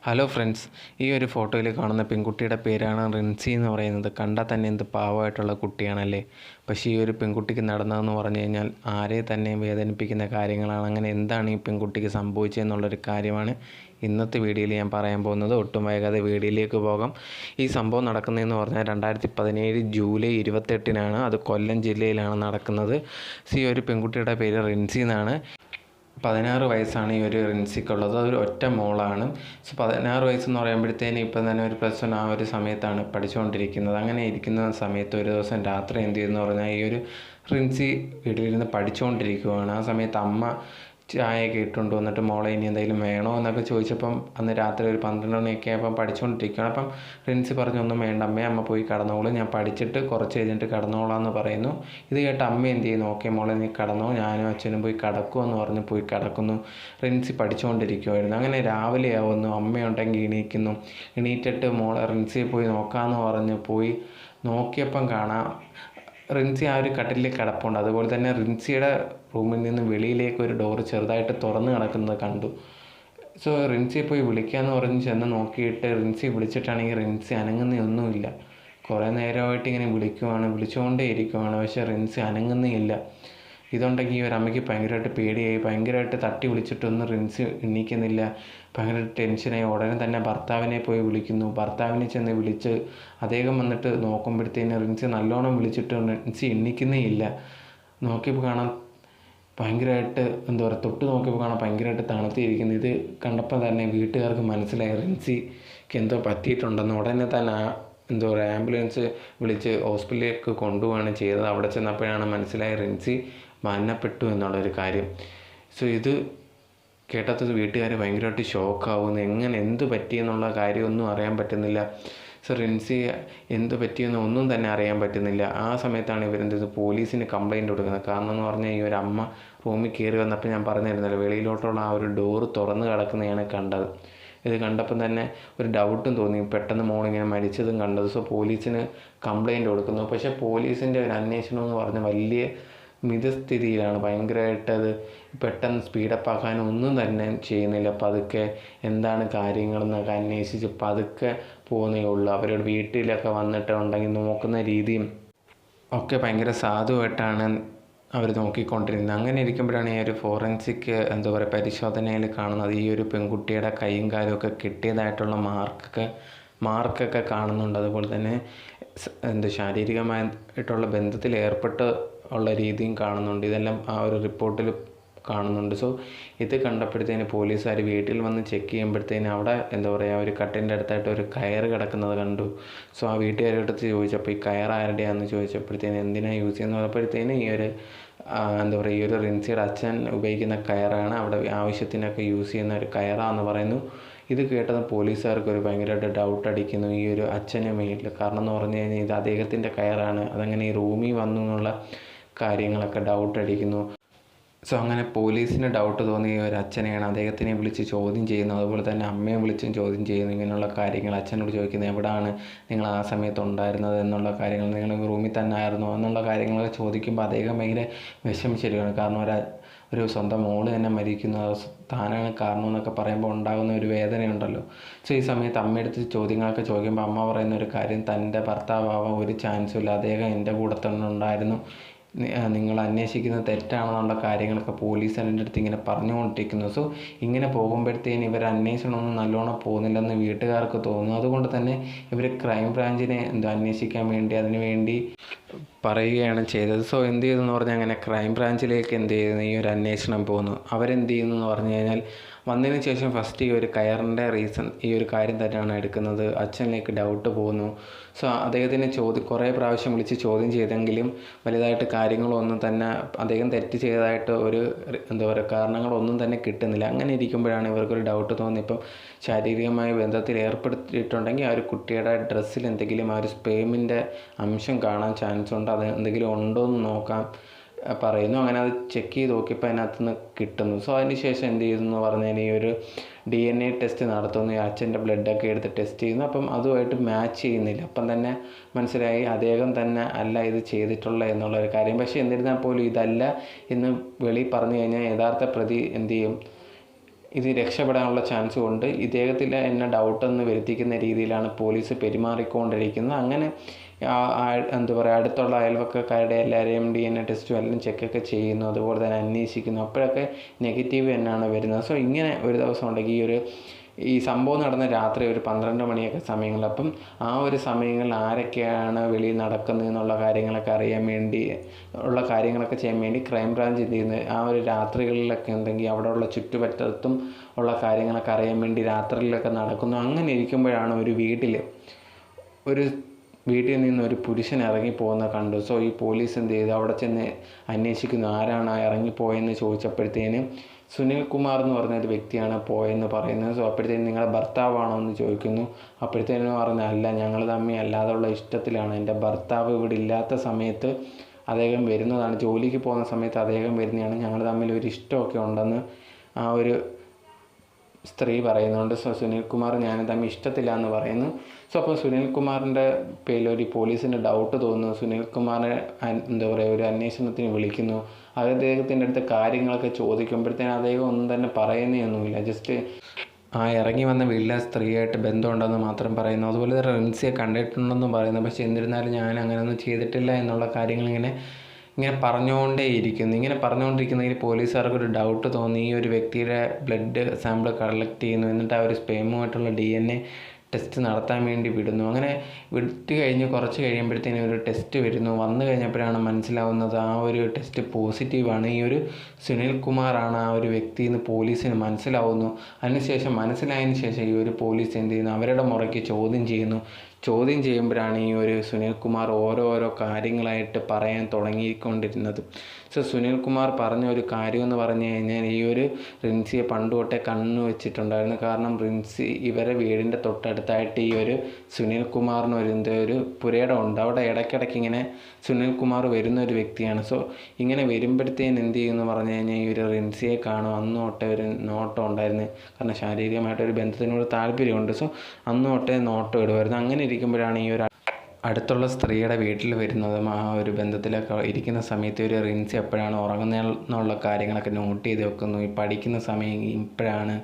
Hello friends, ഈ ഒരു ഫോട്ടോയിൽ കാണുന്ന പെൺകുട്ടിയുടെ പേരാണ് റിൻസി എന്ന് പറയുന്നത്. കണ്ടാൽ തന്നെ എന്ത് പാവമായിട്ടുള്ള കുട്ടിയാണല്ലേ. പക്ഷേ ഈ ഒരു പെൺകുട്ടിക്ക് നടന്നതെന്ന് പറഞ്ഞു കഴിഞ്ഞാൽ ആരെ തന്നെ വേദനിപ്പിക്കുന്ന കാര്യങ്ങളാണ്. അങ്ങനെ എന്താണ് ഈ പെൺകുട്ടിക്ക് സംഭവിച്ചതെന്നുള്ളൊരു കാര്യമാണ് ഇന്നത്തെ വീഡിയോയിൽ ഞാൻ പറയാൻ പോകുന്നത്. ഒട്ടും വൈകാതെ വീഡിയോയിലേക്ക് പോകാം. ഈ സംഭവം നടക്കുന്നതെന്ന് പറഞ്ഞാൽ 2017 ജൂലൈ 28-നാണ്. അത് കൊല്ലം ജില്ലയിലാണ് നടക്കുന്നത്. ഈ ഒരു പെൺകുട്ടിയുടെ പേര് റിൻസി എന്നാണ്. 16 വയസ്സാണ് ഈ ഒരു റിൻസിക്കുള്ളത്. അതൊരു ഒറ്റ മോളാണ്. 16 വയസ്സെന്ന് പറയുമ്പോഴത്തേന് ഇപ്പം തന്നെ ഒരു +1 ആ ഒരു സമയത്താണ് പഠിച്ചുകൊണ്ടിരിക്കുന്നത്. അങ്ങനെ ഇരിക്കുന്ന സമയത്ത് ഒരു ദിവസം രാത്രി എന്ത് ചെയ്തെന്ന് പറഞ്ഞാൽ ഈ ഒരു റിൻസി വീട്ടിലിരുന്ന് പഠിച്ചുകൊണ്ടിരിക്കുകയാണ്. ആ സമയത്ത് അമ്മ ചായയൊക്കെ ഇട്ടുകൊണ്ട് വന്നിട്ട് മോളെ ഇനി എന്തെങ്കിലും വേണോ എന്നൊക്കെ ചോദിച്ചപ്പം അന്ന് രാത്രി ഒരു 12 മണിയൊക്കെ ആയപ്പം പഠിച്ചുകൊണ്ടിരിക്കുകയാണ്. അപ്പം റിൻസി പറഞ്ഞു, ഒന്നും വേണ്ട അമ്മേ, അമ്മ പോയി കിടന്നോളൂ, ഞാൻ പഠിച്ചിട്ട് കുറച്ച് കഴിഞ്ഞിട്ട് കിടന്നോളാം എന്ന് പറയുന്നു. ഇത് കേട്ട് അമ്മ എന്ത് ചെയ്യുന്നു, ഓക്കെ മോളെ നീ കിടന്നോ, ഞാനും അച്ഛനും പോയി കിടക്കുമെന്ന് പറഞ്ഞ് പോയി കിടക്കുന്നു. റിൻസി പഠിച്ചുകൊണ്ടിരിക്കുമായിരുന്നു. അങ്ങനെ രാവിലെ ആവുന്നു, അമ്മയുണ്ടെങ്കിൽ എണീറ്റിട്ട് മോളെ റിൻസിയെ പോയി നോക്കാമെന്ന് പറഞ്ഞ് പോയി നോക്കിയപ്പം കാണാം റിൻസി ആ ഒരു കട്ടിലിൽ കിടപ്പുണ്ട്. അതുപോലെ തന്നെ റിൻസിയുടെ റൂമിൽ നിന്ന് വെളിയിലേക്ക് ഒരു ഡോറ് ചെറുതായിട്ട് തുറന്ന് കിടക്കുന്നത് കണ്ടു. റിൻസിയെ പോയി വിളിക്കാമെന്ന് പറഞ്ഞ് ചെന്ന് നോക്കിയിട്ട് റിൻസി വിളിച്ചിട്ടാണെങ്കിൽ റിൻസി അനങ്ങുന്നൊന്നുമില്ല. കുറേ നേരമായിട്ട് ഇങ്ങനെ വിളിച്ചുകൊണ്ടേ ഇരിക്കുവാണ്. പക്ഷേ റിൻസി അനങ്ങുന്നേയില്ല. ഇതുണ്ടെങ്കിൽ ഈ ഒരു അമ്മയ്ക്ക് ഭയങ്കരമായിട്ട് പേടിയായി. ഭയങ്കരമായിട്ട് തട്ടി വിളിച്ചിട്ടൊന്നും റിൻസി എണീക്കുന്നില്ല. ഭയങ്കര ടെൻഷനായി. ഉടനെ തന്നെ ഭർത്താവിനെ പോയി വിളിക്കുന്നു. ഭർത്താവിനെ ചെന്ന് വിളിച്ച് അദ്ദേഹം വന്നിട്ട് നോക്കുമ്പോഴത്തേന് റിൻസി നല്ലോണം വിളിച്ചിട്ട് റിൻസി എണീക്കുന്നേയില്ല. നോക്കിയപ്പോൾ കാണാം ഭയങ്കരമായിട്ട് തൊട്ട് നോക്കിയപ്പോൾ കാണാം ഭയങ്കരമായിട്ട് തണുത്തിരിക്കുന്നു. ഇത് കണ്ടപ്പോൾ തന്നെ വീട്ടുകാർക്ക് മനസ്സിലായി റിൻസിക്ക് എന്തോ പറ്റിയിട്ടുണ്ടെന്ന്. ഉടനെ തന്നെ ആംബുലൻസ് വിളിച്ച് ഹോസ്പിറ്റലിലേക്ക് കൊണ്ടുപോവുകയാണ് ചെയ്തത്. അവിടെ ചെന്നപ്പോഴാണ് മനസ്സിലായി റിൻസി മരണപ്പെട്ടു എന്നുള്ളൊരു കാര്യം. ഇത് കേട്ടത് വീട്ടുകാർ ഭയങ്കരമായിട്ട് ഷോക്കാവുന്നു. എന്ത് പറ്റിയെന്നുള്ള കാര്യമൊന്നും അറിയാൻ പറ്റുന്നില്ല. റിൻസി എന്ത് പറ്റിയെന്ന് ഒന്നും തന്നെ അറിയാൻ പറ്റുന്നില്ല. ആ സമയത്താണ് പോലീസിന് കംപ്ലയിൻറ്റ് കൊടുക്കുന്നത്. കാരണം എന്ന് പറഞ്ഞാൽ ഈ ഒരു അമ്മ റൂമിൽ കയറി വന്നപ്പോൾ ഞാൻ പറഞ്ഞിരുന്നല്ലോ, വെളിയിലോട്ടുള്ള ആ ഒരു ഡോറ് തുറന്ന് കിടക്കുന്നതാണ് കണ്ടത്. ഇത് കണ്ടപ്പം തന്നെ ഒരു ഡൗട്ടും തോന്നി, പെട്ടെന്ന് മോളിങ്ങനെ മരിച്ചതും കണ്ടത്. പോലീസിന് കംപ്ലയിൻറ്റ് കൊടുക്കുന്നു. പക്ഷേ പോലീസിൻ്റെ ഒരു അന്വേഷണം എന്ന് പറഞ്ഞാൽ വലിയ മിതസ്ഥിതിയിലാണ്. ഭയങ്കരമായിട്ട് അത് പെട്ടെന്ന് സ്പീഡപ്പ് ആക്കാനും ഒന്നും തന്നെ ചെയ്യുന്നില്ല. പതുക്കെ എന്താണ് കാര്യങ്ങളെന്നൊക്കെ അന്വേഷിച്ച് പതുക്കെ പോകുന്നേ ഉള്ളൂ. അവരുടെ വീട്ടിലൊക്കെ വന്നിട്ട് ഉണ്ടെങ്കിൽ നോക്കുന്ന രീതിയും ഒക്കെ ഭയങ്കര സാധുവായിട്ടാണ് അവർ നോക്കിക്കൊണ്ടിരുന്നത്. അങ്ങനെ ഇരിക്കുമ്പോഴാണ് ഈ ഒരു ഫോറൻസിക് പരിശോധനയിൽ കാണുന്നത് ഈ ഒരു പെൺകുട്ടിയുടെ കൈയും കാലും ഒക്കെ കിട്ടിയതായിട്ടുള്ള മാർക്കൊക്കെ കാണുന്നുണ്ട്. അതുപോലെ തന്നെ ശാരീരികമായിട്ടുള്ള ബന്ധത്തിൽ ഏർപ്പെട്ട് ഉള്ള രീതിയും കാണുന്നുണ്ട്. ഇതെല്ലാം ആ ഒരു റിപ്പോർട്ടിൽ കാണുന്നുണ്ട്. ഇത് കണ്ടപ്പോഴത്തേന് പോലീസുകാർ വീട്ടിൽ വന്ന് ചെക്ക് ചെയ്യുമ്പോഴത്തേന് അവിടെ ഒരു കട്ടിൻ്റെ അടുത്തായിട്ട് ഒരു കയറ് കിടക്കുന്നത് കണ്ടു. ആ വീട്ടുകാരുടെ അടുത്ത് ചോദിച്ചപ്പോൾ ഈ കയർ ആരുടെയാണെന്ന് ചോദിച്ചപ്പോഴത്തേന് എന്തിനാണ് യൂസ് ചെയ്യുന്നത് പറഞ്ഞപ്പോഴത്തേന് ഈ ഒരു ഈ ഒരു റിൻസിയുടെ അച്ഛൻ ഉപയോഗിക്കുന്ന കയറാണ്, അവിടെ ആവശ്യത്തിനൊക്കെ യൂസ് ചെയ്യുന്ന ഒരു കയറാണെന്ന് പറയുന്നു. ഇത് കേട്ടത് പോലീസുകാർക്ക് ഒരു ഭയങ്കരമായിട്ട് ഡൗട്ട് അടിക്കുന്നു ഈ ഒരു അച്ഛന് മേലിൽ. കാരണം എന്ന് പറഞ്ഞു കഴിഞ്ഞാൽ ഇത് അദ്ദേഹത്തിൻ്റെ കയറാണ്, അതങ്ങനെ ഈ റൂമിൽ വന്നു എന്നുള്ള കാര്യങ്ങളൊക്കെ ഡൗട്ട് അടിക്കുന്നു. അങ്ങനെ പോലീസിന് ഡൗട്ട് തോന്നിയ ഒരു അച്ഛനെയാണ് അദ്ദേഹത്തിനെ വിളിച്ച് ചോദ്യം ചെയ്യുന്നത്. അതുപോലെ തന്നെ അമ്മയെ വിളിച്ചും ചോദ്യം ചെയ്യുന്നു. ഇങ്ങനെയുള്ള കാര്യങ്ങൾ അച്ഛനോട് ചോദിക്കുന്നത്, എവിടെയാണ് നിങ്ങൾ ആ സമയത്ത് ഉണ്ടായിരുന്നത് എന്നുള്ള കാര്യങ്ങൾ, നിങ്ങൾ റൂമിൽ തന്നെ ആയിരുന്നോ എന്നുള്ള കാര്യങ്ങളൊക്കെ ചോദിക്കുമ്പോൾ അദ്ദേഹം ഭയങ്കര വിഷമിച്ചിരിക്കുകയാണ്. കാരണം ഒരു സ്വന്തം മോള് തന്നെ മരിക്കുന്നത് താനാണ് കാരണം എന്നൊക്കെ പറയുമ്പോൾ ഉണ്ടാകുന്ന ഒരു വേദനയുണ്ടല്ലോ. ഈ സമയത്ത് അമ്മയെടുത്ത് ചോദ്യങ്ങളൊക്കെ ചോദിക്കുമ്പോൾ അമ്മ പറയുന്ന ഒരു കാര്യം, തൻ്റെ ഭർത്താവാൻ ഒരു ചാൻസും ഇല്ല, അദ്ദേഹം എൻ്റെ കൂടെ തന്നെ ഉണ്ടായിരുന്നു, നിങ്ങൾ അന്വേഷിക്കുന്നത് തെറ്റാണെന്നുള്ള കാര്യങ്ങളൊക്കെ പോലീസ് അതിൻ്റെ അടുത്ത് ഇങ്ങനെ പറഞ്ഞുകൊണ്ടിരിക്കുന്നു. ഇങ്ങനെ പോകുമ്പോഴത്തേന് ഇവർ അന്വേഷണമൊന്നും നല്ലോണം പോകുന്നില്ലെന്ന് വീട്ടുകാർക്ക് തോന്നുന്നു. അതുകൊണ്ട് തന്നെ ഇവർ ക്രൈം ബ്രാഞ്ചിനെ അന്വേഷിക്കാൻ വേണ്ടി അതിനുവേണ്ടി പറയുകയാണ് ചെയ്തത്. എന്ത് ചെയ്തെന്ന് പറഞ്ഞാൽ അങ്ങനെ ക്രൈം ബ്രാഞ്ചിലേക്ക് ഈ ഒരു അന്വേഷണം പോകുന്നു. അവരെന്ത് ചെയ്യുന്നു എന്ന് പറഞ്ഞു കഴിഞ്ഞാൽ വന്നതിന് ശേഷം ഫസ്റ്റ് ഈ ഒരു കയറിൻ്റെ ഈ ഒരു കാര്യം തന്നെയാണ് എടുക്കുന്നത്. അച്ഛനിലേക്ക് ഡൗട്ട് പോകുന്നു. അദ്ദേഹത്തിനെ കുറേ പ്രാവശ്യം വിളിച്ച് ചോദ്യം ചെയ്തെങ്കിലും വലുതായിട്ട് കാര്യങ്ങളൊന്നും തന്നെ അദ്ദേഹം തെറ്റ് ചെയ്തതായിട്ട് ഒരു കാരണങ്ങളൊന്നും തന്നെ കിട്ടുന്നില്ല. അങ്ങനെ ഇരിക്കുമ്പോഴാണ് ഇവർക്കൊരു ഡൗട്ട് തോന്നി, ഇപ്പം ശാരീരികമായ ബന്ധത്തിൽ ഏർപ്പെടുത്തിയിട്ടുണ്ടെങ്കിൽ ആ ഒരു കുട്ടിയുടെ ഡ്രസ്സിൽ എന്തെങ്കിലും ആ ഒരു സ്പേമിൻ്റെ അംശം കാണാൻ ചാൻസ് ഉണ്ട്, അത് എന്തെങ്കിലും ഉണ്ടോ എന്ന് നോക്കാൻ പറയുന്നു. അങ്ങനെ അത് ചെക്ക് ചെയ്ത് നോക്കിയപ്പോൾ അതിനകത്ത് നിന്ന് കിട്ടുന്നു. അതിന് ശേഷം എന്ത് ചെയ്തെന്ന് പറഞ്ഞാൽ ഈ ഒരു DNA ടെസ്റ്റ് നടത്തുന്നു. ഈ അച്ഛൻ്റെ ബ്ലഡൊക്കെ എടുത്ത് ടെസ്റ്റ് ചെയ്യുന്നു. അപ്പം അതുമായിട്ട് മാച്ച് ചെയ്യുന്നില്ല. അപ്പം തന്നെ മനസ്സിലായി അദ്ദേഹം തന്നെ അല്ല ഇത് ചെയ്തിട്ടുള്ള എന്നുള്ളൊരു കാര്യം. പക്ഷേ എന്നിരുന്നാൽ പോലും ഇതല്ല എന്ന് വെളിയിൽ പറഞ്ഞു കഴിഞ്ഞാൽ യഥാർത്ഥ പ്രതി എന്ത് ചെയ്യും, ഇത് രക്ഷപ്പെടാനുള്ള ചാൻസും ഉണ്ട്. ഇദ്ദേഹത്തിൽ എന്നെ ഡൗട്ടെന്ന് വരുത്തിക്കുന്ന രീതിയിലാണ് പോലീസ് പെരുമാറിക്കൊണ്ടിരിക്കുന്നത്. അങ്ങനെ എന്താ പറയുക, അടുത്തുള്ള അയൽവക്കക്കാരുടെ എല്ലാവരെയും DNA ടെസ്റ്റും എല്ലാം ചെക്കൊക്കെ ചെയ്യുന്നു, അതുപോലെ തന്നെ അന്വേഷിക്കുന്നു. അപ്പോഴൊക്കെ നെഗറ്റീവ് തന്നെയാണ് വരുന്നത്. സോ ഇങ്ങനെ ഒരു ദിവസം ഉണ്ടെങ്കിൽ ഈ സംഭവം നടന്ന രാത്രി ഒരു 12 മണിയൊക്കെ സമയങ്ങളിൽ. അപ്പം ആ ഒരു സമയങ്ങളിൽ ആരൊക്കെയാണ് വെളിയിൽ നടക്കുന്നതെന്നുള്ള കാര്യങ്ങളൊക്കെ അറിയാൻ വേണ്ടി കാര്യങ്ങളൊക്കെ ചെയ്യാൻ വേണ്ടി ക്രൈംബ്രാഞ്ച് എന്ത് ചെയ്യുന്നത്, ആ ഒരു രാത്രികളിലൊക്കെ ഉണ്ടെങ്കിൽ അവിടെയുള്ള ചുറ്റുപറ്റത്തും ഉള്ള കാര്യങ്ങളൊക്കെ അറിയാൻ വേണ്ടി രാത്രികളിലൊക്കെ നടക്കുന്നു. അങ്ങനെ ഇരിക്കുമ്പോഴാണ് ഒരു വീട്ടിൽ നിന്ന് ഒരു പുരുഷൻ ഇറങ്ങിപ്പോകുന്നത് കണ്ടു. സോ ഈ പോലീസ് എന്ത് ചെയ്തു, അവിടെ ചെന്ന് അന്വേഷിക്കുന്നു ആരാണ് ഇറങ്ങിപ്പോയെന്ന് ചോദിച്ചപ്പോഴത്തേനും സുനിൽ കുമാർ എന്ന് പറഞ്ഞൊരു വ്യക്തിയാണ് പോയെന്ന് പറയുന്നത്. സോ അപ്പോഴത്തേനും നിങ്ങളുടെ ഭർത്താവാണോ എന്ന് ചോദിക്കുന്നു. അപ്പോഴത്തേനും പറഞ്ഞ അല്ല, ഞങ്ങൾ തമ്മിൽ അല്ലാതുള്ള ഇഷ്ടത്തിലാണ്. എൻ്റെ ഭർത്താവ് ഇവിടെ ഇല്ലാത്ത സമയത്ത് അദ്ദേഹം വരുന്നതാണ്, ജോലിക്ക് പോകുന്ന സമയത്ത് അദ്ദേഹം വരുന്നതാണ്, ഞങ്ങൾ തമ്മിൽ ഒരു ഇഷ്ടമൊക്കെ ഉണ്ടെന്ന് ആ ഒരു സ്ത്രീ പറയുന്നുണ്ട്. സോ സുനിൽകുമാർ ഞാനും തമ്മിൽ ഇഷ്ടത്തില്ല എന്ന് പറയുന്നു. സോ അപ്പോൾ സുനിൽകുമാറിൻ്റെ പേരിൽ ഒരു പോലീസിന് ഡൗട്ട് തോന്നുന്നു. സുനിൽകുമാറിനെ എന്താ പറയുക, ഒരു അന്വേഷണത്തിന് വിളിക്കുന്നു. അദ്ദേഹത്തിൻ്റെ അടുത്ത് കാര്യങ്ങളൊക്കെ ചോദിക്കുമ്പോഴത്തേനും അദ്ദേഹം ഒന്നും തന്നെ പറയുന്നതൊന്നുമില്ല. ജസ്റ്റ് ആ ഇറങ്ങി വന്ന വീട്ടിലെ സ്ത്രീയായിട്ട് ബന്ധമുണ്ടെന്ന് മാത്രം പറയുന്നു. അതുപോലെ തന്നെ റിൻസിയെ കണ്ടിട്ടുണ്ടെന്ന് പറയുന്നു. പക്ഷേ എന്നിരുന്നാലും ഞാൻ അങ്ങനെയൊന്നും ചെയ്തിട്ടില്ല എന്നുള്ള കാര്യങ്ങൾ ഇങ്ങനെ പറഞ്ഞുകൊണ്ടേയിരിക്കുന്നു. ഇങ്ങനെ പറഞ്ഞുകൊണ്ടിരിക്കുന്നതിൽ പോലീസുകാർക്കൊരു ഡൗട്ട് തോന്നി. ഈ ഒരു വ്യക്തിയുടെ ബ്ലഡ് സാമ്പിൾ കളക്ട് ചെയ്യുന്നു, എന്നിട്ട് ആ ഒരു സ്പേമുമായിട്ടുള്ള DNA ടെസ്റ്റ് നടത്താൻ വേണ്ടി വിടുന്നു. അങ്ങനെ വിട്ട് കഴിഞ്ഞ് കുറച്ച് കഴിയുമ്പോഴത്തേനും ഒരു ടെസ്റ്റ് വന്നു കഴിഞ്ഞപ്പോഴാണ് മനസ്സിലാവുന്നത് ആ ഒരു ടെസ്റ്റ് പോസിറ്റീവാണ്. ഈ ഒരു സുനിൽ കുമാറാണ് ആ ഒരു വ്യക്തി എന്ന് പോലീസിന് മനസ്സിലാവുന്നു. മനസ്സിലായതിന് ശേഷം ഈ ഒരു പോലീസ് എന്ത് ചെയ്യുന്നു, അവരുടെ മുറയ്ക്ക് ചോദ്യം ചെയ്യുമ്പോഴാണ് ഈ ഒരു സുനിൽകുമാർ ഓരോരോ കാര്യങ്ങളായിട്ട് പറയാൻ തുടങ്ങിക്കൊണ്ടിരുന്നത്. സോ സുനിൽകുമാർ പറഞ്ഞ ഒരു കാര്യം എന്ന് പറഞ്ഞു കഴിഞ്ഞാൽ, ഈ ഒരു റിൻസിയെ പണ്ട് തൊട്ടേ കണ്ണു വെച്ചിട്ടുണ്ടായിരുന്നു. കാരണം റിൻസി ഇവരെ വീടിൻ്റെ തൊട്ടടുത്തായിട്ട് ഈ ഒരു സുനിൽകുമാറിന് ഒരു പുരയിടമുണ്ട്. അവിടെ ഇടയ്ക്കിടയ്ക്ക് ഇങ്ങനെ സുനിൽകുമാർ വരുന്ന ഒരു വ്യക്തിയാണ്. സോ ഇങ്ങനെ വരുമ്പോഴത്തേന് എന്ത് ചെയ്യുമെന്ന് പറഞ്ഞു കഴിഞ്ഞാൽ, ഈ ഒരു റിൻസിയെ കാണും അന്ന് തൊട്ടേ ഒരു നോട്ടം ഉണ്ടായിരുന്നു. കാരണം ശാരീരികമായിട്ടൊരു ബന്ധത്തിനോട് താല്പര്യമുണ്ട്. സോ അന്ന് തൊട്ടേ നോട്ടം ഇടുമായിരുന്നു. അങ്ങനെ ഇരിക്കുമ്പോഴാണ് ഈ ഒരു അടുത്തുള്ള സ്ത്രീയുടെ വീട്ടിൽ വരുന്നതും ആ ഒരു ബന്ധത്തിലൊക്കെ ഇരിക്കുന്ന സമയത്ത് ഒരു റിൻസി എപ്പോഴാണ് ഉറങ്ങുന്നതെന്നുള്ള കാര്യങ്ങളൊക്കെ നോട്ട് ചെയ്ത് വെക്കുന്നു. ഈ പഠിക്കുന്ന സമയം ഇപ്പോഴാണ്,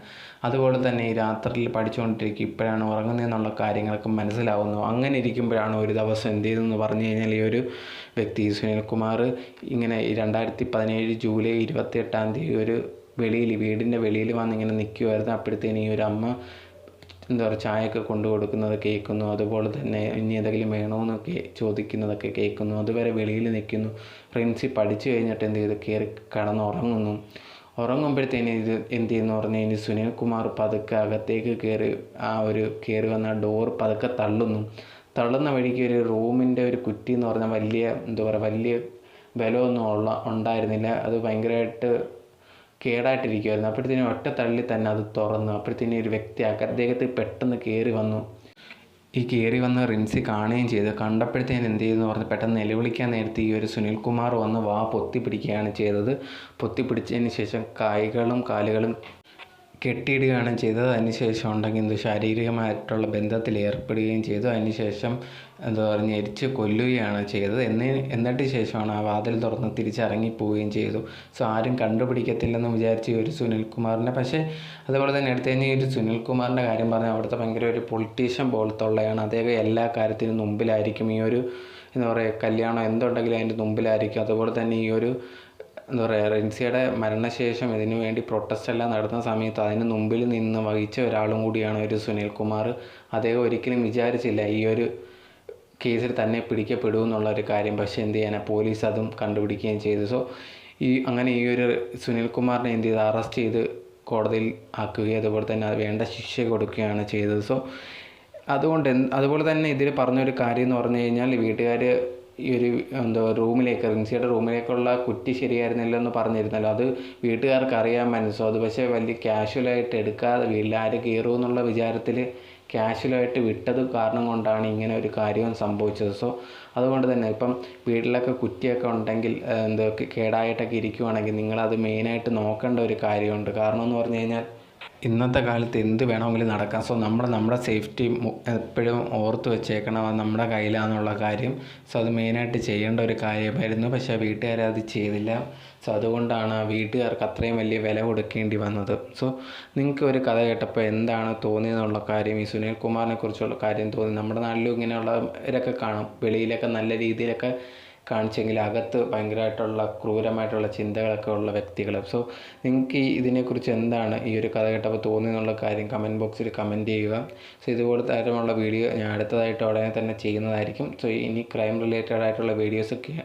അതുപോലെ തന്നെ ഈ രാത്രിയിൽ പഠിച്ചുകൊണ്ടിരിക്കും ഇപ്പോഴാണ് ഉറങ്ങുന്നതെന്നുള്ള കാര്യങ്ങളൊക്കെ മനസ്സിലാവുന്നു. അങ്ങനെ ഇരിക്കുമ്പോഴാണ് ഒരു ദിവസം എന്ത് ചെയ്തെന്ന് പറഞ്ഞു കഴിഞ്ഞാൽ, ഈ ഒരു വ്യക്തി സുനിൽകുമാർ ഇങ്ങനെ 2017 ജൂലൈ 28 വീടിൻ്റെ വെളിയിൽ വന്നിങ്ങനെ നിൽക്കുമായിരുന്നു. അപ്പോഴത്തേനും ഈ ഒരു അമ്മ എന്താ പറയുക, ചായയൊക്കെ കൊണ്ടു കൊടുക്കുന്നത് കേൾക്കുന്നു. അതുപോലെ തന്നെ ഇനി എന്തെങ്കിലും വേണമെന്നൊക്കെ ചോദിക്കുന്നതൊക്കെ കേൾക്കുന്നു. അതുവരെ വെളിയിൽ നിൽക്കുന്നു. റിൻസി പഠിച്ചു കഴിഞ്ഞിട്ട് എന്ത് ചെയ്ത് കയറി കിടന്നുറങ്ങുന്നു. ഉറങ്ങുമ്പോഴത്തേന് ഇത് എന്ത് ചെയ്യുന്നു പറഞ്ഞു കഴിഞ്ഞാൽ, സുനിൽകുമാർ പതുക്കെ അകത്തേക്ക് കയറി വന്ന ഡോർ പതുക്കെ തള്ളുന്ന വഴിക്ക് ഒരു റൂമിൻ്റെ ഒരു കുറ്റി എന്ന് പറഞ്ഞാൽ വലിയ ബലമൊന്നും ഉണ്ടായിരുന്നില്ല. അത് ഭയങ്കരമായിട്ട് കേടായിട്ടിരിക്കുമായിരുന്നു. അപ്പോഴത്തേനും ഒറ്റ തള്ളി തന്നെ അത് തുറന്നു. അപ്പോഴത്തേനും ഒരു വ്യക്തി അദ്ദേഹത്തിൽ പെട്ടെന്ന് കയറി വന്ന് റിൻസി കാണുകയും ചെയ്തു. കണ്ടപ്പോഴത്തേനും എന്ത് ചെയ്യുന്നു പറഞ്ഞ് പെട്ടെന്ന് നിലവിളിക്കാൻ നേരത്തെ ഈ ഒരു സുനിൽകുമാർ വന്ന് പൊത്തിപ്പിടിക്കുകയാണ് ചെയ്തത്. പൊത്തിപ്പിടിച്ചതിന് ശേഷം കൈകളും കാലുകളും കെട്ടിയിടുകയാണ് ചെയ്തത്. അതിനുശേഷം ഉണ്ടെങ്കിൽ ശാരീരികമായിട്ടുള്ള ബന്ധത്തിൽ ഏർപ്പെടുകയും ചെയ്തു. അതിനുശേഷം എരിച്ച് കൊല്ലുകയാണ് ചെയ്തത്. എന്നിട്ട് ശേഷമാണ് ആ വാതിൽ തുറന്ന് തിരിച്ചിറങ്ങിപ്പോവുകയും ചെയ്തു. സോ ആരും കണ്ടുപിടിക്കത്തില്ലെന്ന് വിചാരിച്ച ഈ ഒരു സുനിൽകുമാറിനെ, പക്ഷേ അതുപോലെ തന്നെ എടുത്തു കഴിഞ്ഞാൽ ഈ ഒരു സുനിൽകുമാറിൻ്റെ കാര്യം പറഞ്ഞാൽ അവിടുത്തെ ഭയങ്കര ഒരു പൊളിറ്റീഷ്യൻ പോലത്തുള്ളതാണ്. അദ്ദേഹം എല്ലാ കാര്യത്തിനും മുമ്പിലായിരിക്കും. ഈ ഒരു കല്യാണം എന്തുണ്ടെങ്കിലും അതിൻ്റെ മുമ്പിലായിരിക്കും. അതുപോലെ തന്നെ ഈ ഒരു റിൻസിയുടെ മരണശേഷം ഇതിനു വേണ്ടി പ്രൊട്ടസ്റ്റ് എല്ലാം നടത്തുന്ന സമയത്ത് അതിന് മുമ്പിൽ നിന്ന് വഹിച്ച ഒരാളും കൂടിയാണ് ഒരു സുനിൽകുമാർ. അദ്ദേഹം ഒരിക്കലും വിചാരിച്ചില്ല ഈ ഒരു കേസിൽ തന്നെ പിടിക്കപ്പെടുമെന്നുള്ളൊരു കാര്യം. പക്ഷേ എന്ത് ചെയ്യാനാ, പോലീസ് അതും കണ്ടുപിടിക്കുകയും ചെയ്തു. സോ അങ്ങനെ ഈ ഒരു സുനിൽകുമാറിനെ എന്ത് ചെയ്ത് അറസ്റ്റ് ചെയ്ത് കോടതിയിൽ ആക്കുകയും അതുപോലെ തന്നെ അത് വേണ്ട ശിക്ഷ കൊടുക്കുകയാണ് ചെയ്തത്. സോ അതുപോലെ തന്നെ ഇതിൽ പറഞ്ഞൊരു കാര്യം എന്ന് പറഞ്ഞു കഴിഞ്ഞാൽ, വീട്ടുകാർ ഈ ഒരു റിൻസിയുടെ റൂമിലേക്കുള്ള കുറ്റി ശരിയായിരുന്നില്ല എന്ന് പറഞ്ഞിരുന്നല്ലോ, അത് വീട്ടുകാർക്ക് അറിയാൻ മനസ്സോ അത് പക്ഷേ വലിയ കാഷ്വലായിട്ട് എടുക്കാതെ വീട്ടിലാര് കയറുമെന്നുള്ള വിചാരത്തിൽ കാഷ്വലായിട്ട് വിട്ടത് കാരണം കൊണ്ടാണ് ഇങ്ങനെ ഒരു കാര്യം സംഭവിച്ചത്. സോ അതുകൊണ്ട് തന്നെ ഇപ്പം വീട്ടിലൊക്കെ കുറ്റിയൊക്കെ ഉണ്ടെങ്കിൽ കേടായിട്ടൊക്കെ ഇരിക്കുവാണെങ്കിൽ നിങ്ങളത് മെയിനായിട്ട് നോക്കേണ്ട ഒരു കാര്യമുണ്ട്. കാരണം എന്ന് പറഞ്ഞു കഴിഞ്ഞാൽ ഇന്നത്തെ കാലത്ത് എന്ത് വേണമെങ്കിലും നടക്കാം. സോ നമ്മുടെ സേഫ്റ്റി എപ്പോഴും ഓർത്ത് വെച്ചേക്കണം, അത് നമ്മുടെ കയ്യിലാണെന്നുള്ള കാര്യം. സോ അത് മെയിനായിട്ട് ചെയ്യേണ്ട ഒരു കാര്യമായിരുന്നു. പക്ഷേ വീട്ടുകാരത് ചെയ്തില്ല. സോ അതുകൊണ്ടാണ് ആ വീട്ടുകാർക്ക് അത്രയും വലിയ വില കൊടുക്കേണ്ടി വന്നത്. സോ നിങ്ങൾക്ക് ഒരു കഥ കേട്ടപ്പോൾ എന്താണ് തോന്നിയെന്നുള്ള കാര്യം, ഈ സുനിൽ കുമാറിനെ കുറിച്ചുള്ള കാര്യം തോന്നി? നമ്മുടെ നാട്ടിലും ഇങ്ങനെയുള്ളവരൊക്കെ കാണും, വെളിയിലൊക്കെ നല്ല രീതിയിലൊക്കെ കാണിച്ചെങ്കിൽ അകത്ത് ഭയങ്കരമായിട്ടുള്ള ക്രൂരമായിട്ടുള്ള ചിന്തകളൊക്കെ ഉള്ള വ്യക്തികൾ. സോ നിങ്ങൾക്ക് ഇതിനെക്കുറിച്ച് എന്താണ് ഈ ഒരു കഥ കേട്ടപ്പോൾ തോന്നിയെന്നുള്ള കാര്യം കമൻറ്റ് ബോക്സിൽ കമൻറ്റ് ചെയ്യുക. സോ ഇതുപോലെ തരമുള്ള വീഡിയോ ഞാൻ അടുത്തതായിട്ട് ഉടനെ തന്നെ ചെയ്യുന്നതായിരിക്കും. സോ ഇനി ക്രൈം റിലേറ്റഡ് ആയിട്ടുള്ള വീഡിയോസൊക്കെ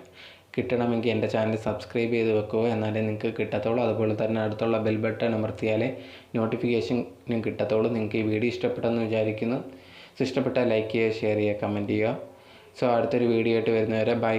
കിട്ടണമെങ്കിൽ എൻ്റെ ചാനൽ സബ്സ്ക്രൈബ് ചെയ്ത് വെക്കുക, എന്നാലേ നിങ്ങൾക്ക് കിട്ടത്തുള്ളൂ. അതുപോലെ തന്നെ അടുത്തുള്ള ബെൽ ബട്ടൺ അമർത്തിയാലേ നോട്ടിഫിക്കേഷനും കിട്ടത്തുള്ളൂ. നിങ്ങൾക്ക് ഈ വീഡിയോ ഇഷ്ടപ്പെട്ടെന്ന് വിചാരിക്കുന്നു. സോ ഇഷ്ടപ്പെട്ടാൽ ലൈക്ക് ചെയ്യുക, ഷെയർ ചെയ്യുക, കമൻറ്റ് ചെയ്യുക. സോ അടുത്തൊരു വീഡിയോ ആയിട്ട് വരുന്നവരെ ബൈ.